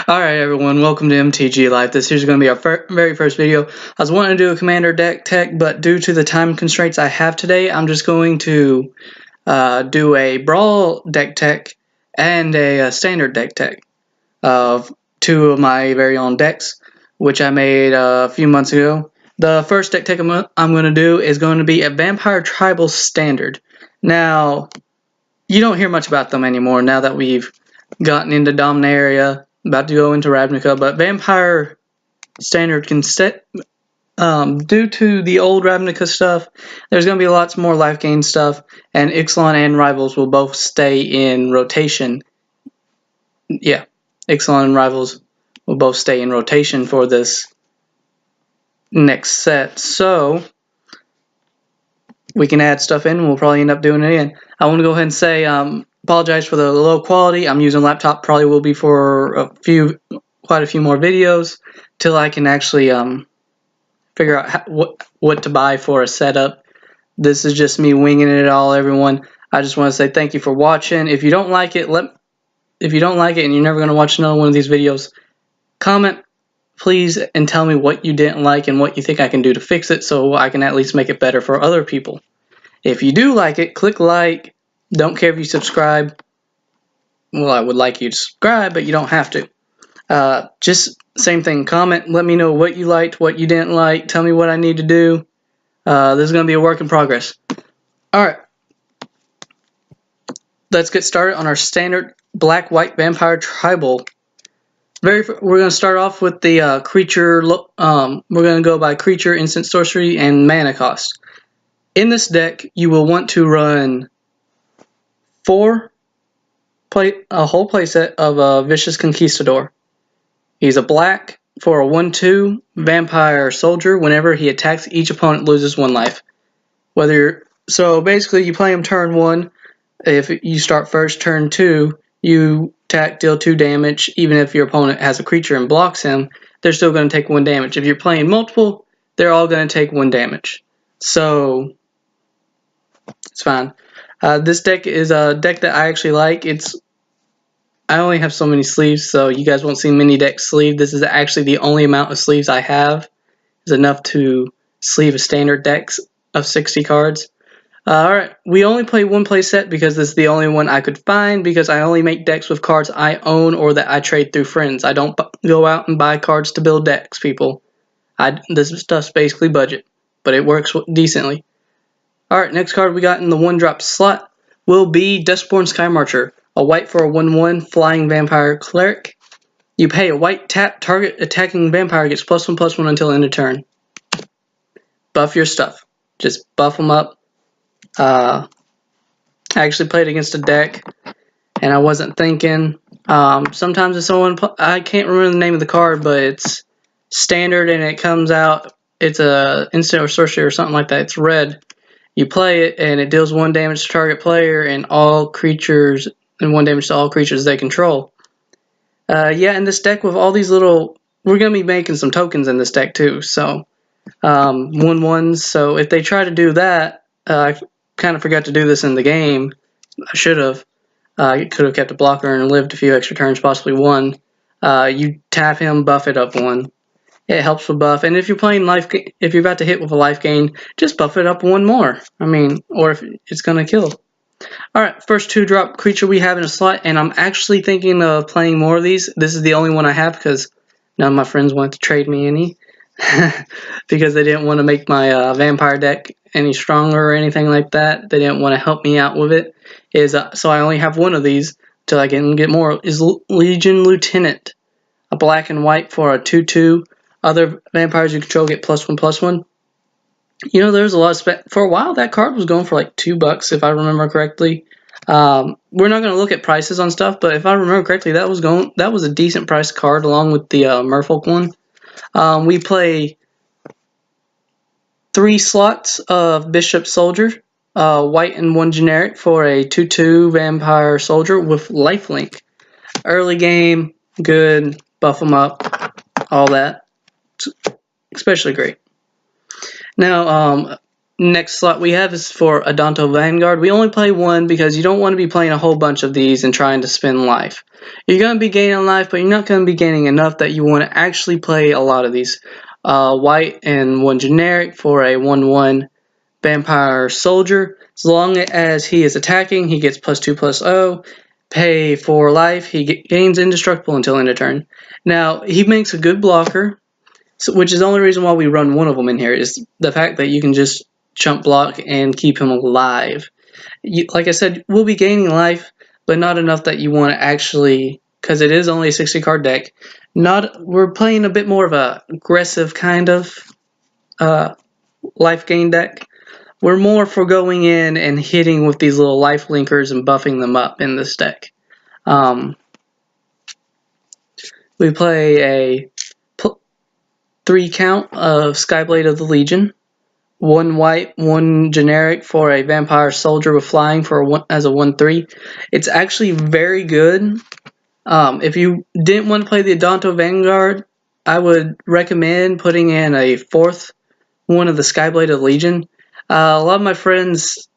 Alright everyone, welcome to MTG Life. This here's going to be our very first video. I was wanting to do a commander deck tech, but due to the time constraints I have today, I'm just going to do a brawl deck tech and a standard deck tech of two of my very own decks, which I made a few months ago. The first deck tech I'm going to do is going to be a Vampire Tribal Standard. Now, you don't hear much about them anymore now that we've gotten into Dominaria. About to go into Ravnica, but Vampire Standard can set, due to the old Ravnica stuff, there's going to be lots more life gain stuff, and Ixalan and Rivals will both stay in rotation. Yeah, Ixalan and Rivals will both stay in rotation for this next set, so we can add stuff in, and we'll probably end up doing it again. I want to go ahead and say, apologize for the low quality. I'm using a laptop, probably will be for quite a few more videos till I can actually figure out what to buy for a setup. This is just me winging it all, everyone. I just want to say thank you for watching. If you don't like it, and you're never going to watch another one of these videos, comment please and tell me what you didn't like and what you think I can do to fix it, so I can at least make it better for other people. If you do like it, click like. Don't care if you subscribe. Well, I would like you to subscribe, but you don't have to. Just same thing, comment, let me know what you liked, what you didn't like, tell me what I need to do. This is going to be a work in progress. Alright, let's get started on our standard black-white Vampire Tribal. We're going to start off with the creature, we're going to go by creature, instant sorcery, and mana cost. In this deck, you will want to run a whole playset of a Vicious Conquistador. He's a black for a 1/2 vampire soldier. Whenever he attacks, each opponent loses 1 life. So basically, you play him turn 1. If you start first, turn 2, you attack, deal 2 damage. Even if your opponent has a creature and blocks him, they're still going to take 1 damage. If you're playing multiple, they're all going to take 1 damage. So it's fine. This deck is a deck that I actually like. I only have so many sleeves, so you guys won't see many decks sleeve. This is actually the only amount of sleeves I have. Is enough to sleeve a standard deck of 60 cards. Alright, we only play one play set because this is the only one I could find, because I only make decks with cards I own or that I trade through friends. I don't go out and buy cards to build decks, people. This stuff's basically budget, but it works decently. Alright, next card we got in the 1-drop slot will be Duskborn Skymarcher, a white for a 1/1 flying vampire cleric. You pay a white, tap, target attacking vampire gets +1/+1 until end of turn. Buff your stuff. Just buff them up. I actually played against a deck, and I wasn't thinking. Sometimes if I can't remember the name of the card, but it's standard and it comes out, it's a instant or sorcery or something like that. It's red. You play it, and it deals 1 damage to target player and all creatures, and 1 damage to all creatures they control. Yeah, in this deck with all these little, we're going to be making some tokens in this deck too, so 1/1s, so if they try to do that, I kind of forgot to do this in the game. I should have. You could have kept a blocker and lived a few extra turns, possibly 1. You tap him, buff it up 1. It helps with buff, and if you're playing if you're about to hit with a life gain, just buff it up 1 more. I mean, or if it's going to kill. Alright, first 2-drop creature we have in a slot, and I'm actually thinking of playing more of these. This is the only one I have because none of my friends wanted to trade me any. Because they didn't want to make my vampire deck any stronger or anything like that. They didn't want to help me out with it. So I only have one of these till I can get more. Is Legion Lieutenant, a black and white for a 2/2. Other vampires you control get +1/+1. You know, there's a lot of for a while that card was going for like $2 if I remember correctly. We're not going to look at prices on stuff, but if I remember correctly, that was a decent price card along with the Merfolk one. We play 3 slots of Bishop Soldier, white and 1 generic for a 2/2 vampire soldier with lifelink. Early game, good, buff them up, all that. Especially great. Now, next slot we have is for Adonto Vanguard. We only play one because you don't want to be playing a whole bunch of these and trying to spend life. You're going to be gaining life, but you're not going to be gaining enough that you want to actually play a lot of these. White and one generic for a 1/1 vampire soldier. As long as he is attacking, he gets +2/+0. Pay for life, he gains indestructible until end of turn. Now, he makes a good blocker, which is the only reason why we run one of them in here, is the fact that you can just chump block and keep him alive. Like I said, we'll be gaining life, but not enough that you want to actually, because it is only a 60 card deck. We're playing a bit more of a aggressive kind of life gain deck. We're more for going in and hitting with these little life linkers and buffing them up in this deck. We play a 3 count of Skyblade of the Legion. 1 white, 1 generic for a vampire soldier with flying as a 1/3. It's actually very good. If you didn't want to play the Adonto Vanguard, I would recommend putting in a 4th one of the Skyblade of the Legion. A lot of my friends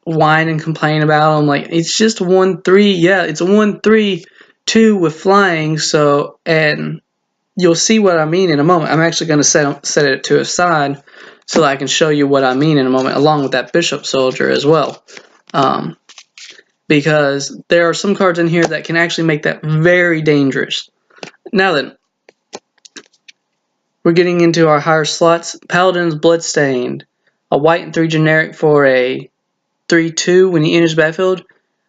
whine and complain about them, like, it's just 1/3. Yeah, it's a 1/3/2 with flying. So, and you'll see what I mean in a moment. I'm actually going to set it to a side so that I can show you what I mean in a moment, along with that bishop soldier as well. Because there are some cards in here that can actually make that very dangerous. Now then, we're getting into our higher slots. Paladin's Bloodstained. A white and 3 generic for a 3/2. When he enters the battlefield,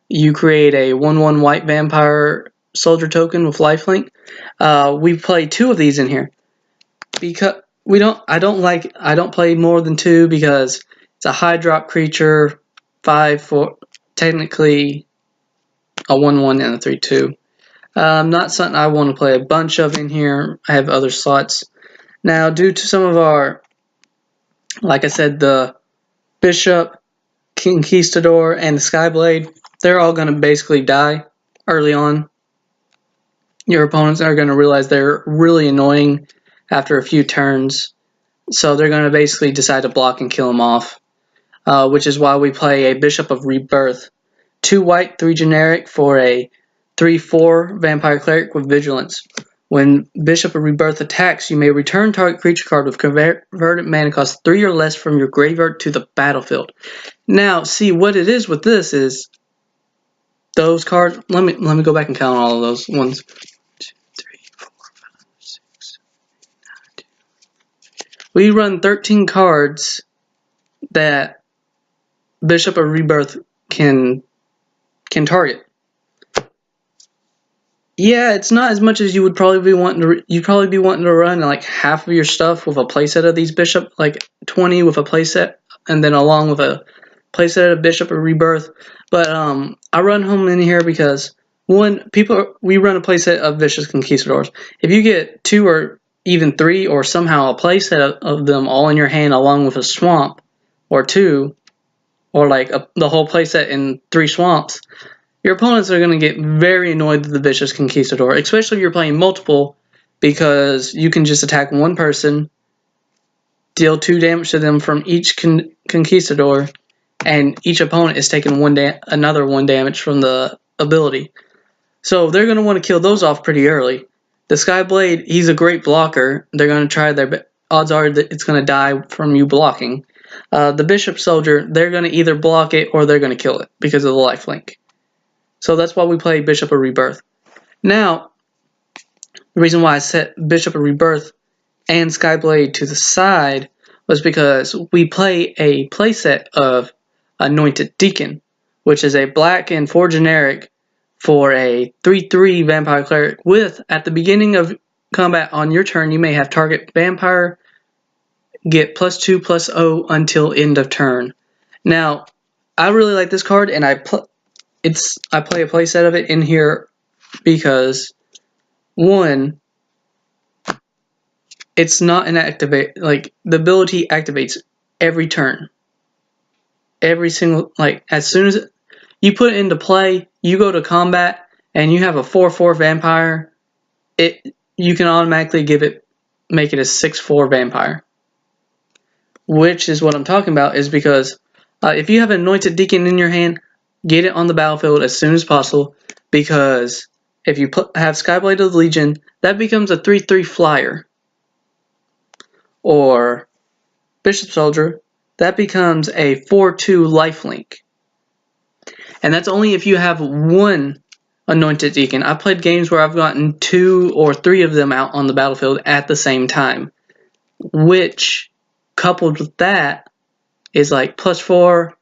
you create a 1/1 white vampire soldier token with lifelink. We play 2 of these in here because I don't play more than 2 because it's a high drop creature, 5 for technically a 1/1 and a 3/2. Not something I want to play a bunch of in here. I have other slots. Now, due to some of our, like I said, the Bishop, Conquistador, and the Skyblade, they're all going to basically die early on. Your opponents are going to realize they're really annoying after a few turns, so they're going to basically decide to block and kill them off, which is why we play a Bishop of Rebirth. 2 white, 3 generic for a 3/4 vampire cleric with vigilance. When Bishop of Rebirth attacks, you may return target creature card with converted mana cost 3 or less from your graveyard to the battlefield. Now, see what it is with this is those cards. Let me go back and count all of those ones. 1, 2, 3, 4, 5, 6, 7, 8, 9, 10. We run 13 cards that Bishop of Rebirth can target. Yeah, it's not as much as you would probably be wanting to. You'd probably be wanting to run like half of your stuff with a playset of these Bishop, like 20 with a playset, and then along with a playset of Bishop of Rebirth. But I run home in here because we run a playset of Vicious Conquistadors. If you get 2 or even 3, or somehow a playset of them all in your hand, along with a swamp or 2, or like the whole playset in 3 swamps, your opponents are going to get very annoyed with the Vicious Conquistador, especially if you're playing multiple, because you can just attack one person, deal 2 damage to them from each Conquistador, and each opponent is taking another 1 damage from the ability. So they're going to want to kill those off pretty early. The Skyblade, he's a great blocker. They're going to try their best. Odds are that it's going to die from you blocking. The Bishop Soldier, they're going to either block it or they're going to kill it because of the lifelink. So that's why we play Bishop of Rebirth. Now, the reason why I set Bishop of Rebirth and Skyblade to the side was because we play a playset of Anointed Deacon, which is a black and 4 generic for a 3/3 vampire cleric with, at the beginning of combat on your turn, you may have target vampire get +2/+0 until end of turn. Now, I really like this card, and I play a playset of it in here because, one, it's not an activate, like, the ability activates every turn. Every single, like, as soon as you put it into play, you go to combat, and you have a 4/4 vampire, you can automatically make it a 6/4 vampire. which is what I'm talking about, is because if you have an Anointed Deacon in your hand, get it on the battlefield as soon as possible, because if you have Skyblade of the Legion, that becomes a 3/3 flyer. Or Bishop Soldier, that becomes a 4/2 lifelink. And that's only if you have one Anointed Deacon. I've played games where I've gotten 2 or 3 of them out on the battlefield at the same time, which, coupled with that, is like +4,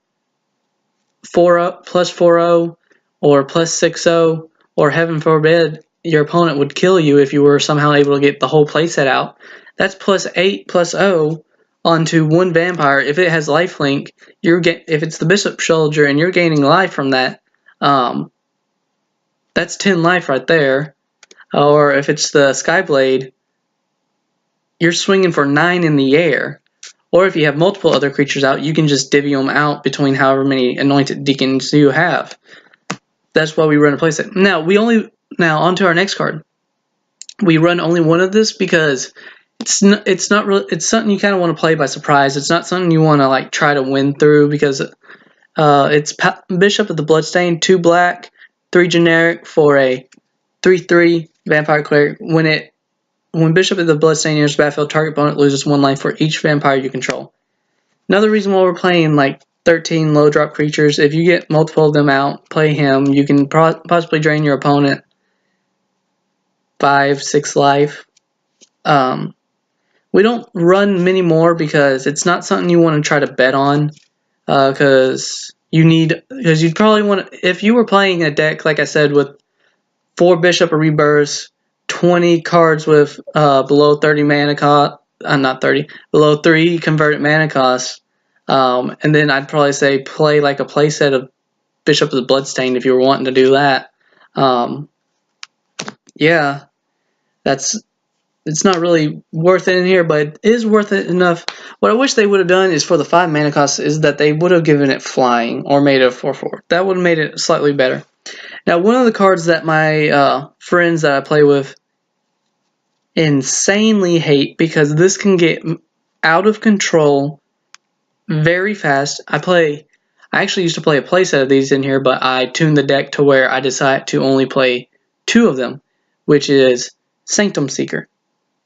4-0, +4-0, or +6-0, or heaven forbid, your opponent would kill you if you were somehow able to get the whole playset out. That's +8, +0 onto one vampire. If it has lifelink, if it's the Bishop Soldier and you're gaining life from that, that's 10 life right there. Or if it's the Skyblade, you're swinging for 9 in the air. Or if you have multiple other creatures out, you can just divvy them out between however many Anointed Deacons you have. That's why we run a playset. Now onto our next card. We run only one of this because it's not really, it's something you kind of want to play by surprise. It's not something you want to like try to win through, because it's Bishop of the Bloodstained, 2 black, 3 generic for a 3/3 vampire cleric. When Bishop of the Bloodstained enters the battlefield, target opponent loses 1 life for each vampire you control. Another reason why we're playing like 13 low drop creatures, if you get multiple of them out, play him, you can possibly drain your opponent 5, 6 life. We don't run many more because it's not something you want to try to bet on, because you'd probably want to, if you were playing a deck, like I said, with 4 Bishop of Rebirths, 20 cards with below 30 mana cost, not 30, below 3 converted mana costs, and then I'd probably say play like a playset of Bishop of the Bloodstained if you were wanting to do that. Yeah, it's not really worth it in here, but it is worth it enough. What I wish they would have done is for the 5 mana cost is that they would have given it flying or made it a 4/4. That would have made it slightly better. Now, one of the cards that my friends that I play with insanely hate, because this can get out of control very fast. I actually used to play a playset of these in here, but I tuned the deck to where I decided to only play 2 of them, which is Sanctum Seeker,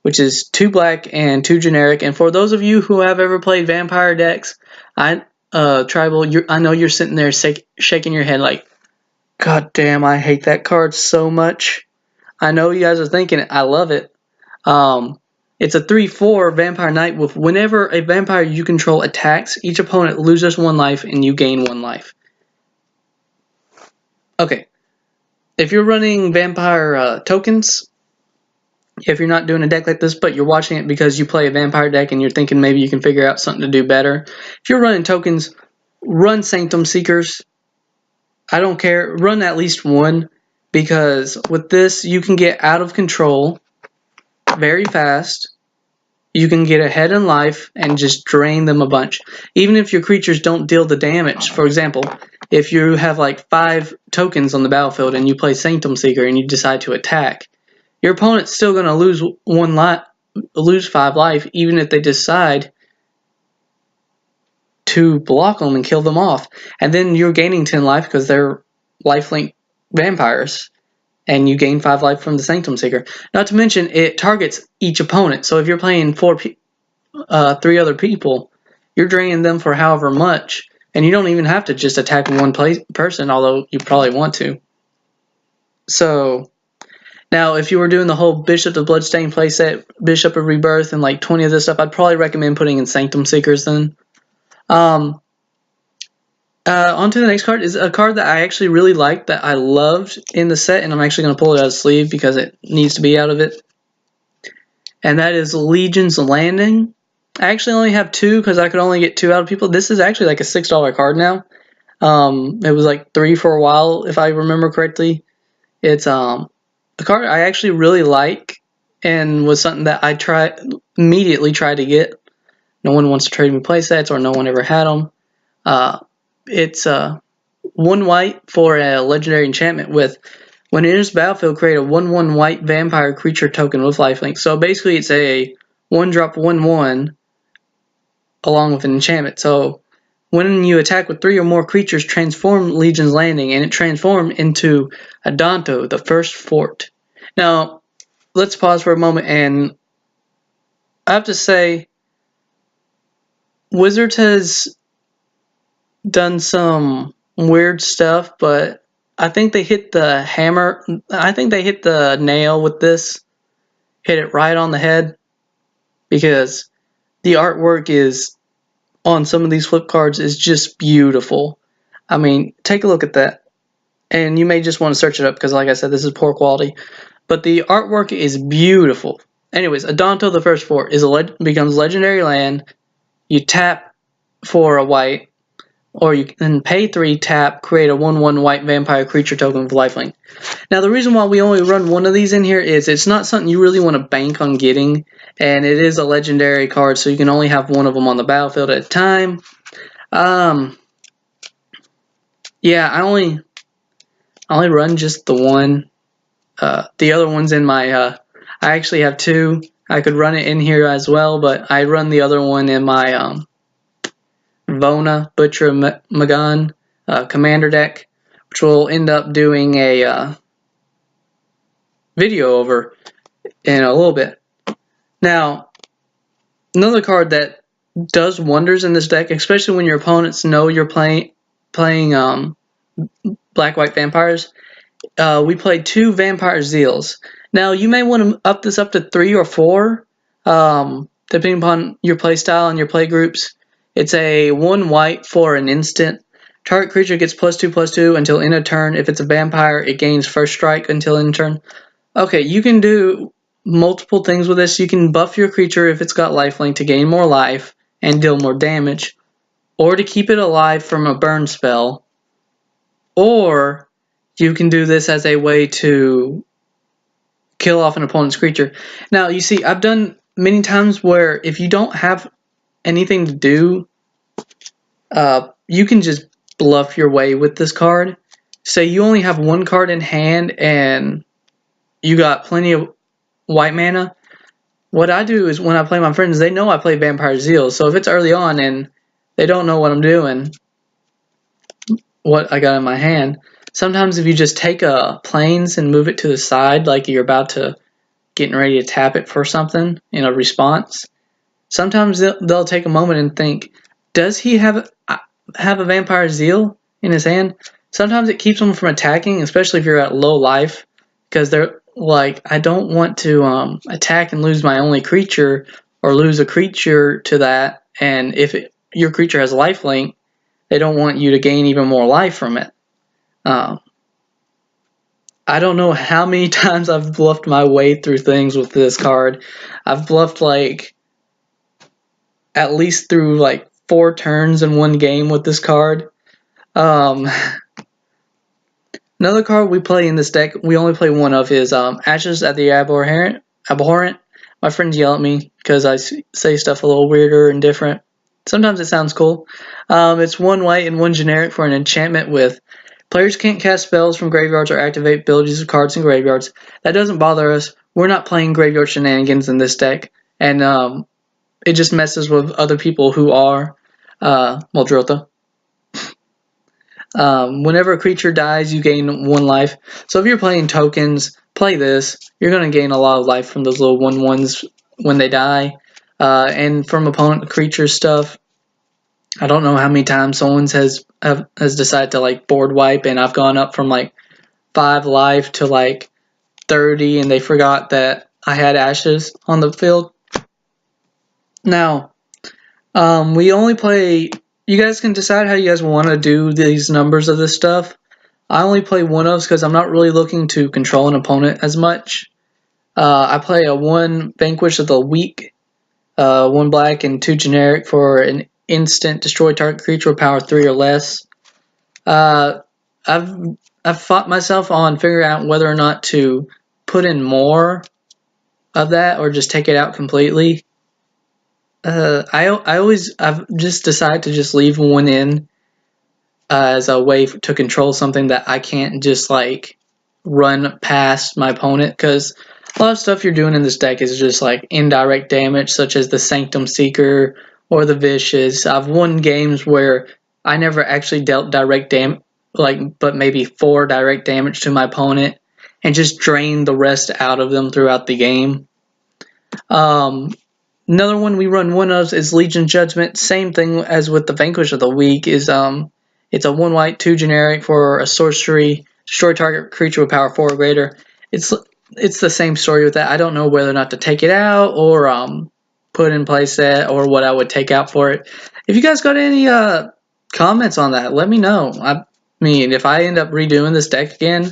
which is 2 black and 2 generic. And for those of you who have ever played vampire decks, Tribal, I know you're sitting there shaking your head like, God damn, I hate that card so much. I know you guys are thinking it. I love it. It's a 3/4 Vampire Knight with whenever a vampire you control attacks, each opponent loses 1 life and you gain 1 life. Okay, if you're running vampire tokens, if you're not doing a deck like this, but you're watching it because you play a vampire deck and you're thinking maybe you can figure out something to do better, if you're running tokens, run Sanctum Seekers. I don't care, run at least 1, because with this you can get out of control very fast. You can get ahead in life and just drain them a bunch. Even if your creatures don't deal the damage. For example, if you have like 5 tokens on the battlefield and you play Sanctum Seeker and you decide to attack, your opponent's still going to lose 5 life, even if they decide to block them and kill them off. And then you're gaining 10 life because they're lifelink vampires, and you gain 5 life from the Sanctum Seeker. Not to mention, it targets each opponent. So if you're playing 3 other people, you're draining them for however much, and you don't even have to just attack one person, although you probably want to. So now, if you were doing the whole Bishop of Bloodstained playset, Bishop of Rebirth, and like 20 of this stuff, I'd probably recommend putting in Sanctum Seekers then. On to the next card is a card that I actually really liked, that I loved in the set, and I'm actually going to pull it out of the sleeve because it needs to be out of it. And that is Legion's Landing. I actually only have 2 because I could only get 2 out of people. This is actually like a $6 card now. It was like 3 for a while, if I remember correctly. It's a card I actually really like, and was something that I immediately tried to get. No one wants to trade me playsets, or no one ever had them. It's 1 white for a legendary enchantment with, when it enters the battlefield, create a 1/1 white vampire creature token with lifelink. So basically it's a 1-drop 1/1 along with an enchantment. So when you attack with 3 or more creatures, transform Legion's Landing, and it transformed into Adanto, the first fort. Now, let's pause for a moment, and I have to say, Wizards has done some weird stuff, but I think they hit the hammer. I think they hit the nail with this. Hit it right on the head, because the artwork is on some of these flip cards is just beautiful. I mean, take a look at that. And you may just want to search it up because, like I said, this is poor quality. But the artwork is beautiful. Anyways, Adanto the First Fort becomes legendary land. You tap for a white, or you can pay 3, tap, create a 1/1 white vampire creature token with lifelink. Now, the reason why we only run one of these in here is it's not something you really want to bank on getting, and it is a legendary card, so you can only have one of them on the battlefield at a time. Yeah, I only run just the one. The other one's in my. I actually have 2. I could run it in here as well, but I run the other one in my Vona Butcher Magan commander deck, which we'll end up doing a video over in a little bit. Now, another card that does wonders in this deck, especially when your opponents know you're playing black-white vampires. We played 2 Vampire Zeals. Now, you may want to up this up to 3 or 4, depending upon your play style and your play groups. It's a 1 white for an instant. Target creature gets +2/+2 until end of turn. If it's a vampire, it gains first strike until end of turn. Okay, you can do multiple things with this. You can buff your creature if it's got lifelink to gain more life and deal more damage, or to keep it alive from a burn spell, or you can do this as a way to kill off an opponent's creature. Now, you see, I've done many times where if you don't have anything to do, you can just bluff your way with this card. Say you only have 1 card in hand and you got plenty of white mana. What I do is when I play my friends, they know I play Vampire Zeal. So if it's early on and they don't know what I'm doing, what I got in my hand, sometimes if you just take a planes and move it to the side, like you're about to getting ready to tap it for something in a response, sometimes they'll take a moment and think, does he have a Vampire Zeal in his hand? Sometimes it keeps them from attacking, especially if you're at low life, because they're like, I don't want to attack and lose my only creature, or lose a creature to that, and if your creature has lifelink, they don't want you to gain even more life from it. I don't know how many times I've bluffed my way through things with this card. I've bluffed like at least through like 4 turns in one game with this card. Another card we play in this deck, we only play one of, is Ashes at the Abhorrent. My friends yell at me because I say stuff a little weirder and different. Sometimes it sounds cool. It's 1 white and 1 generic for an enchantment with players can't cast spells from graveyards or activate abilities of cards in graveyards. That doesn't bother us. We're not playing graveyard shenanigans in this deck, and it just messes with other people who are Muldrotha. Whenever a creature dies, you gain 1 life. So if you're playing tokens, play this. You're going to gain a lot of life from those little 1/1s when they die. And from opponent creature stuff, I don't know how many times someone has decided to like board wipe, and I've gone up from like 5 life to like 30, and they forgot that I had Ashes on the field. Now, we only play. You guys can decide how you guys want to do these numbers of this stuff. I only play 1/ofs because I'm not really looking to control an opponent as much. I play a 1 Vanquish of the Weak, 1 black and 2 generic for an instant destroy target creature with power 3 or less. I've fought myself on figuring out whether or not to put in more of that or just take it out completely. I've just decided to just leave 1 in as a way to control something that I can't just like run past my opponent, because a lot of stuff you're doing in this deck is just like indirect damage, such as the Sanctum Seeker or the Vicious. I've won games where I never actually dealt direct damage, but maybe 4 direct damage to my opponent, and just drained the rest out of them throughout the game. Another one we run one of is Legion Judgment. Same thing as with the Vanquish of the Week. It's a 1 white 2 generic for a sorcery. Destroy target creature with power 4 or greater. It's the same story with that. I don't know whether or not to take it out or put in place that or what I would take out for it. If you guys got any comments on that, let me know. I mean, if I end up redoing this deck again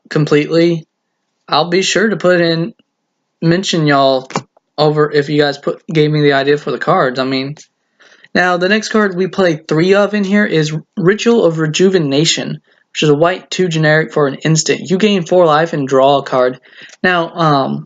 completely, I'll be sure to mention y'all over if you guys gave me the idea for the cards. I mean, now the next card we play 3 of in here is Ritual of Rejuvenation, which is a white 2 generic for an instant. You gain 4 life and draw a card. Now,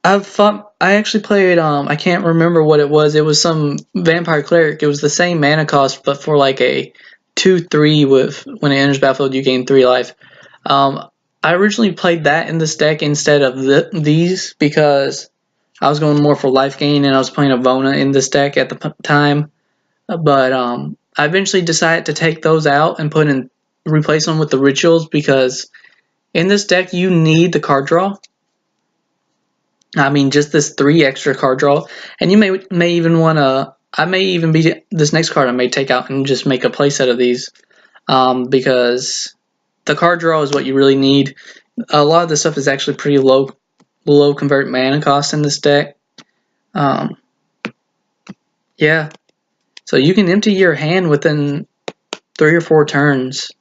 I actually played, I can't remember what it was. It was some Vampire Cleric. It was the same mana cost, but for like a 2/3 with when it enters battlefield, you gain 3 life. I originally played that in this deck instead of these because I was going more for life gain and I was playing Avona in this deck at the time. But I eventually decided to take those out and replace them with the rituals because in this deck you need the card draw. I mean, just this 3 extra card draw, and you may even want to. I may even be this next card I may take out and just make a playset of these, because the card draw is what you really need. A lot of this stuff is actually pretty low convert mana cost in this deck. Yeah, so you can empty your hand within 3 or 4 turns.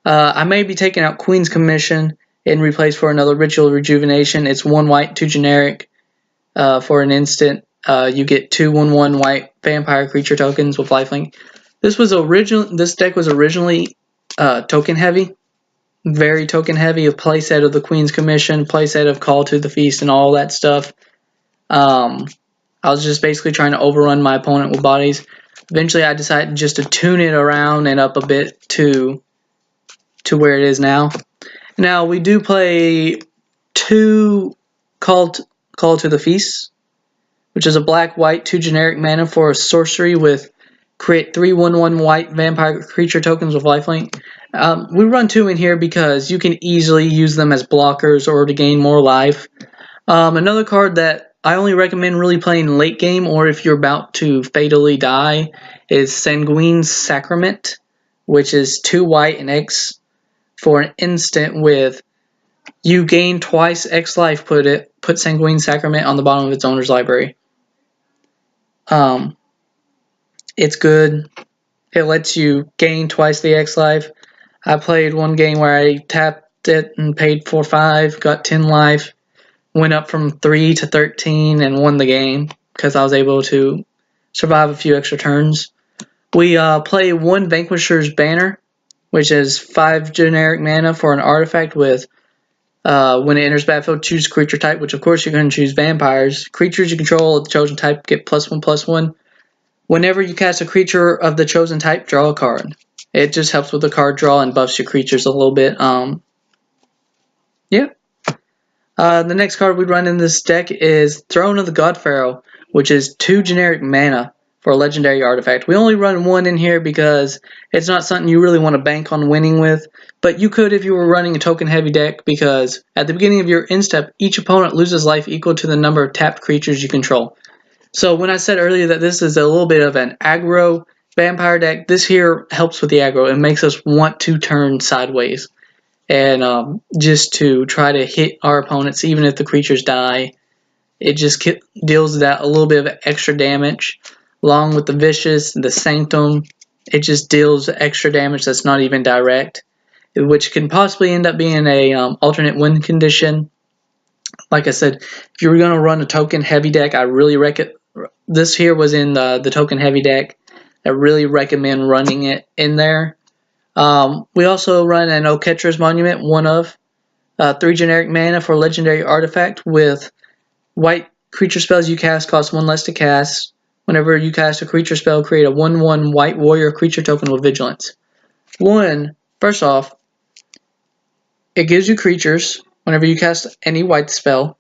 I may be taking out Queen's Commission and replace for another Ritual Rejuvenation. It's 1 white, 2 generic for an instant. You get 2 1/1 white vampire creature tokens with lifelink. This deck was originally token heavy, very token heavy. A playset of the Queen's Commission, playset of Call to the Feast, and all that stuff. I was just basically trying to overrun my opponent with bodies. Eventually, I decided just to tune it around and up a bit to where it is now. Now we do play 2 Call to the Feast, which is a black-white 2 generic mana for a sorcery with create 3 1/1 white vampire creature tokens with lifelink. We run 2 in here because you can easily use them as blockers or to gain more life. Another card that I only recommend really playing late game or if you're about to fatally die is Sanguine Sacrament, which is 2 white and X for an instant with you gain twice X life. Put Sanguine Sacrament on the bottom of its owner's library. It's good. It lets you gain twice the X life. I played one game where I tapped it and paid 4/5, got 10 life, went up from 3 to 13 and won the game because I was able to survive a few extra turns. We play 1 Vanquisher's Banner, which is 5 generic mana for an artifact with when it enters battlefield, choose creature type, which of course you're going to choose vampires. Creatures you control of the chosen type get +1/+1. Whenever you cast a creature of the chosen type, draw a card. It just helps with the card draw and buffs your creatures a little bit. Yeah. The next card we run in this deck is Throne of the God Pharaoh, which is 2 generic mana for a legendary artifact. We only run 1 in here because it's not something you really want to bank on winning with, but you could if you were running a token heavy deck because at the beginning of your end step, each opponent loses life equal to the number of tapped creatures you control. So when I said earlier that this is a little bit of an aggro vampire deck, this here helps with the aggro. It makes us want to turn sideways and just to try to hit our opponents even if the creatures die. It just deals that a little bit of extra damage. Along with the Vicious, the Sanctum, it just deals extra damage that's not even direct, which can possibly end up being a alternate win condition. Like I said, if you're going to run a token heavy deck, I really recommend. This here was in the token heavy deck. I really recommend running it in there. We also run an Oketra's Monument, 1 of 3 generic mana for legendary artifact with white creature spells you cast cost 1 less to cast. Whenever you cast a creature spell, create a 1/1 white warrior creature token with vigilance. First off, it gives you creatures. whenever you cast any white spell.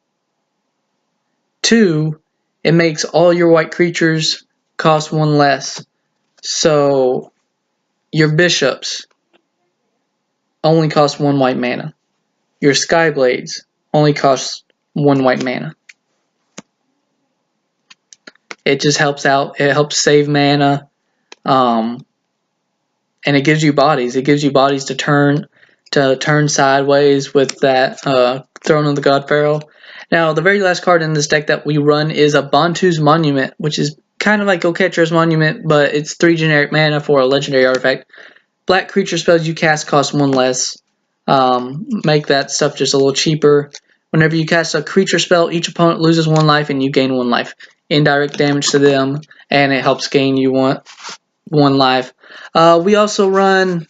2, it makes all your white creatures cost 1 less. So your bishops only cost 1 white mana. Your Skyblades only cost 1 white mana. It just helps out. It helps save mana. And it gives you bodies. It gives you bodies to turn sideways with that Throne of the God Pharaoh. Now, the very last card in this deck that we run is a Bantu's Monument, which is kind of like Okettra's Monument, but it's 3 generic mana for a legendary artifact. Black creature spells you cast cost 1 less. Make that stuff just a little cheaper. Whenever you cast a creature spell, each opponent loses 1 life and you gain 1 life. Indirect damage to them, and it helps gain you 1 life. We also run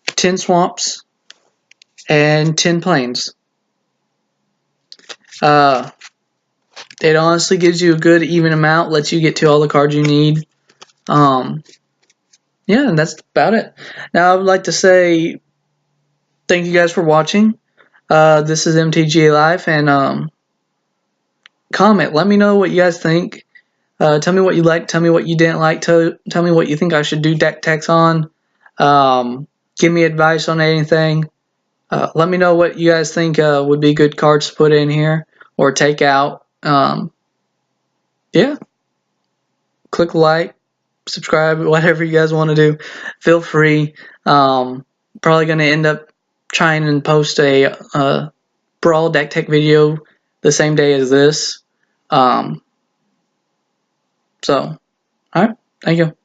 10 swamps and 10 plains. It honestly gives you a good even amount, lets you get to all the cards you need. Yeah, and that's about it. Now, I would like to say thank you guys for watching. This is MTG Live, and comment. Let me know what you guys think. Tell me what you liked. Tell me what you didn't like. Tell me what you think I should do deck techs on. Give me advice on anything. Let me know what you guys think would be good cards to put in here or take out. Yeah. Click like, subscribe, whatever you guys want to do. Feel free. Probably going to end up trying and post a Brawl deck tech video the same day as this. So, alright. Thank you.